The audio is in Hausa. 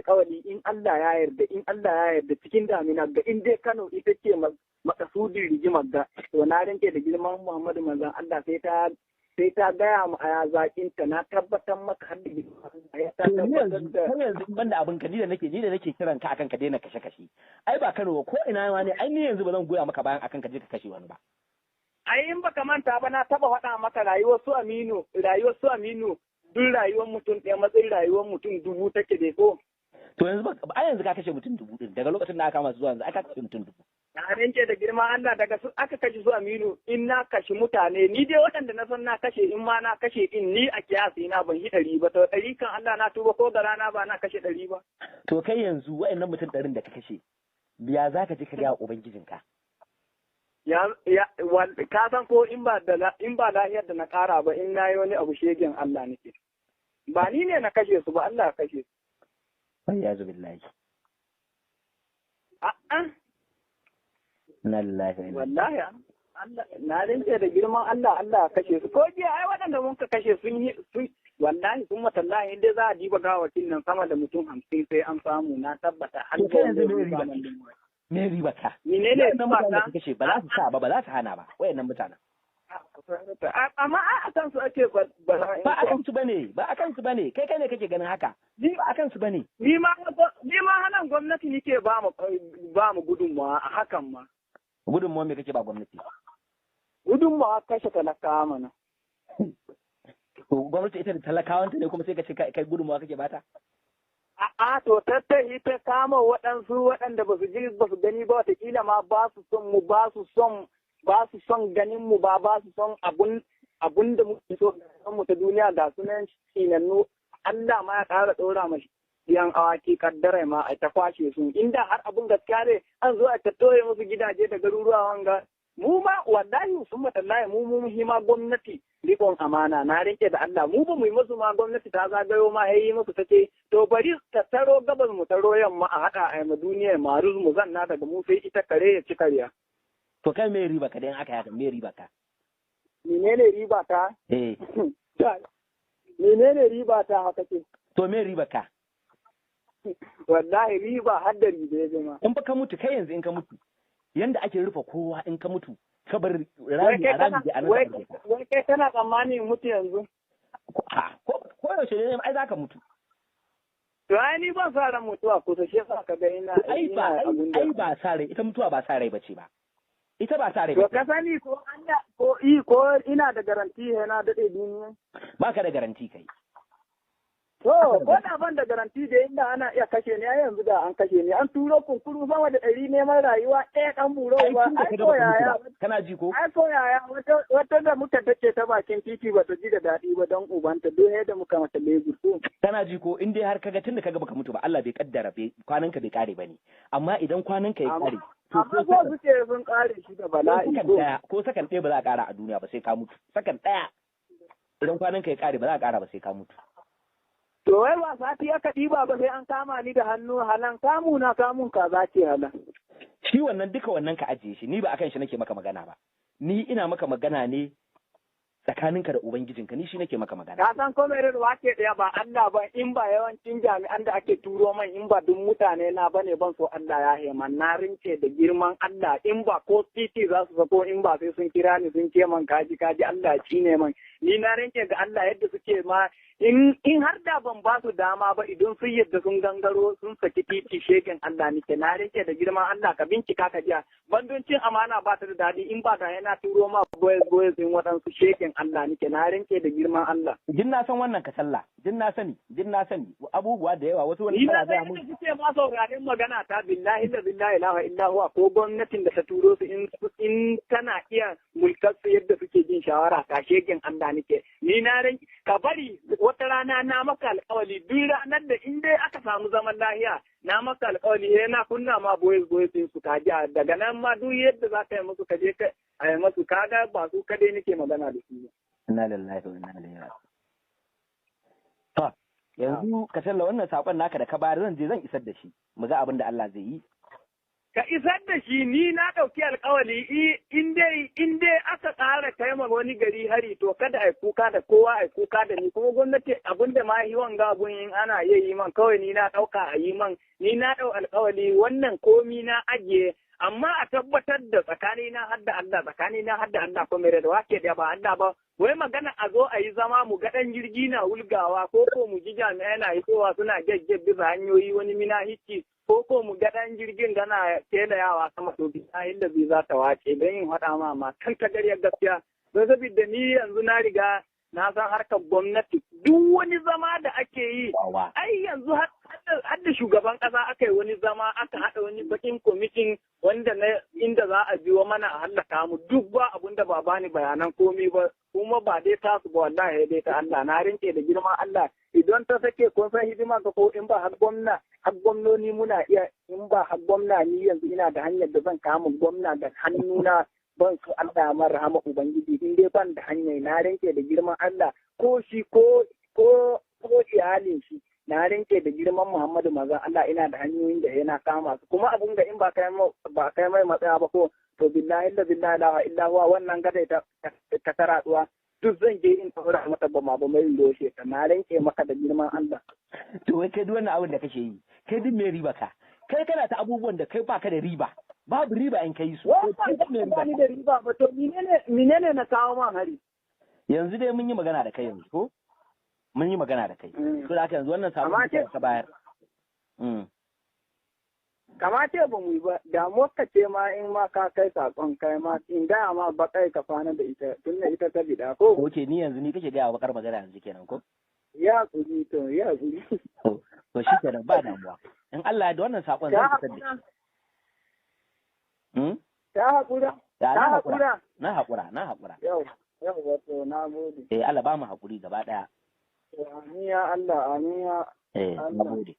alƙawari in Allah ya yarda cikin damina ga in dai Kano ita ce makasudin rigimar ga to na rinke da girman Muhammadu manzon Allah sai ta gaya mu a zaƙin ta na tabbatar maka har da ya ta tabbatar da yanzu banda abin ka ni da nake kiran ka akan ka daina kashe ai ba Kano ko ina ma ne ai ni yanzu ba zan goya maka bayan akan ka je ka kashe wani ba ai in baka manta ba na taba faɗa maka rayuwar su Aminu duk rayuwar mutum ɗaya matsayin rayuwar mutum 1000 take dai ko to yanzu ka kashe mutum 1000 din daga lokacin da aka kama su zuwa yanzu aka kashe mutum 1000 na rinke da girma Allah daga su aka kashe su Aminu in na kashe mutane ni dai waɗanda na san na kashe in ma na kashe in ni a kiyasi na ban yi 100 ba to 100 kan Allah na tuba ko da rana ba na kashe 100 ba to kai yanzu waɗannan mutum 100 da ka kashe biya za ka je ka ga ubangijinka ka san ko in ba lahiyar da na ƙara ba in na yi wani abu shegen Allah nake ba ni ne na kashe su ba Allah ya kashe su wayyazu billahi na lillahi wallahi Allah na rinke da girman Allah ya kashe su ko jiya ai waɗanda mun ka kashe sun wallahi sun matallahi inda za a diba gawakin nan sama da mutum 50 sai an samu na tabbata har me riba ka ni ne ba ka kashe ba za su sa ba za su hana ba wayannan mutanen amma a kan su ake ba a kan su bane kai ne kake ganin haka ba a kan su bane ni ma hanan gwamnati nike ba mu gudunmawa a hakan ma gudunmawa me kake ba gwamnati gudunmawa kashe talakawa mana gwamnati ita da talakawanta ne kuma sai ka ce kai gudunmawa kake bata a'a to tattahi ta kama waɗanda ba su ji ba su gani ba watakila ma ba su son mu ba su son ganin mu ba su son abun da muke so mu ta duniya ga sunan sinannu Allah ma ya ƙara ɗora mashi yan awaki kaddara ma a ta kwashe su inda har abun gaskiya ne an zo a tattoye musu gidaje da garuruwa wanga mu ma wallahi sun matallahi mu hima gwamnati rikon amana na rike da Allah mu ba mu yi musu ma gwamnati ta zagayo ma yayi musu tace to bari ta taro gabas mu taro yamma a haɗa a yamma duniya ma mu zanna daga mu sai ita kare ya ci karya. To kai me riba ka dan aka yaka me riba ka? Menene riba ta? Menene riba ta haka ce? To me riba ka? Wallahi riba har da riba ya zama. In ba ka mutu kai yanzu in ka mutu yanda ake rufe kowa in ka mutu ka bar rami a rami da anan. Wai kai kana tsammanin mutu yanzu? Ko yaushe ne ai za ka mutu. To ai ni ban sa ran mutuwa kusa shi yasa ka ga ina ai ba sa rai ita mutuwa ba sa rai bace ba. Ita ba sa rai bace. To ka sani ko Allah ko ina da garanti yana dade duniya. Ba ka da garanti kai. To, ko da ban da garanti da inda ana iya kashe ni, ai yanzu da an kashe ni. An turo kunkuru sama da 100 neman rayuwa ɗaya ɗan buro ba. Ai ko yaya. Kana ji ko? Ai ko yaya wata da muka tace ta bakin titi ba ta ji da daɗi ba don ubanta duk yadda muka mata lebur. Kana ji ko in dai har kaga tunda kaga baka mutu ba Allah bai kaddara kwananka bai kare bane. Amma idan kwananka ya kare. Amma ko suke sun kare shi da bala'i. Ko sakan ɗaya ba za a kara a duniya ba sai ka mutu. Sakan ɗaya. Idan kwananka ya kare ba za a kara ba sai ka mutu. To wai ba sati aka ɗiba ba sai an kama ni da hannu halan kamun kaza ce halan. Shi wannan duka wannan ka ajiye shi ni ba akan shi nake maka magana ba. Ni ina maka magana ne tsakaninka da ubangijinka ni shi nake maka magana. Ka san ko mai ruwa ke ɗaya ba Allah ba in ba yawancin jami'an da ake turo man in ba duk mutane na bane ban so Allah ya hema na rince da girman Allah in ba ko titi za su sako in ba sai sun kira ni sun ce man kaji Allah ya cine man ni na rince ga Allah yadda suke ma in har da ban ba su dama ba idan sun yadda sun gangaro sun saki titi shegen Allah nike na rike da girman Allah ka bincika ka jiya bandoncin amana ba ta da daɗi in ba da yana turo ma boys in waɗansu shegen Allah nike na rike da girman Allah. Jin na san wannan ka sallah jin na sani abubuwa da yawa wasu wani kana ga mu. Ni na san ma sauraron magana ta billahi la ilaha illa huwa ko gwamnatin da ta turo su in tana iya mulkar su yadda suke jin shawara ka shegen Allah nike ni na ka bari wata rana na maka alƙawali duk ranar da in dai aka samu zaman lahiya na maka alƙawali na kunna ma boys din su kaji daga nan ma duk yadda za ka yi musu kaje ka yi musu kaga ba su kadai nake magana da su. Inna lillahi wa inna ilaihi raji'un. To yanzu ka talla wannan sakon naka da ka bayar zan isar da shi mu ga abin da Allah zai yi. ka isar da shi ni na ɗauki alkawali in dai aka ƙara kai wani gari hari to kada a kuka da kowa a kuka da ni kuma gwamnati abin da ma yi wanga abun in ana iya yi man kawai ni na ɗauka a yi man ni na ɗau alkawali wannan komi na ajiye amma a tabbatar da tsakani na hadda Allah ko mere da wake da ba Allah ba wai magana a zo a yi zama mu ga ɗan jirgi na wulgawa ko mu ji jami'ai na hitowa suna jajjab bisa hanyoyi wani mina hicci ko mu ga ɗan jirgin gana yawa sama to bisa inda zai za ta wace don yin haɗa ma kan ta gariyar gaskiya don saboda ni yanzu na riga na san harkar gwamnati duk wani zama da ake yi ai yanzu har da shugaban ƙasa aka yi wani zama aka haɗa wani bakin kwamitin wanda na inda za a biyo mana a hallaka mu duk ba abun da ba bani bayanan komi ba kuma ba dai tasu ba wallahi dai ta Allah na rinke da girman Allah idan ta sake kun san hidima ka ko in ba har gwamnoni muna iya in ba har gwamna ni yanzu ina da hanyar da zan kama gwamna da hannuna ban su Allah man rahama ubangiji in dai ban da hanyar na rinke da girman Allah ko shi ko iyalin shi na rinke da girman Muhammadu manzon Allah ina da hanyoyin da yana kama su kuma abun da in ba kai mai matsaya ba ko to billahi la illa huwa wannan gada ta taraduwa duk zan je in taura mata ba ma ba mai loshe ta na rinke maka da girman Allah to wai kai duk wannan abin da kake yi kai duk me riba ka kai kana ta abubuwan da kai baka da riba babu riba in kai su ba ni da riba ba to menene na kawo ma hari yanzu dai mun yi magana da kai yanzu ko mun yi magana da kai so da haka yanzu wannan sabon da ka bayar kamace ba mu yi ba damuwar ka ce ma in ma ka kai sakon kai ma in gaya ma ba kai ka fana da ita tun da ita ta bida ko oke ni yanzu ni kake gaya bakar magana yanzu kenan ko ya kuri to ya kuri to shi kenan ba damuwa in Allah ya da wannan sakon zan fitar da ta hakura na hakura yau wato na gode Allah ba mu hakuri gaba daya amin ya Allah amin ya na gode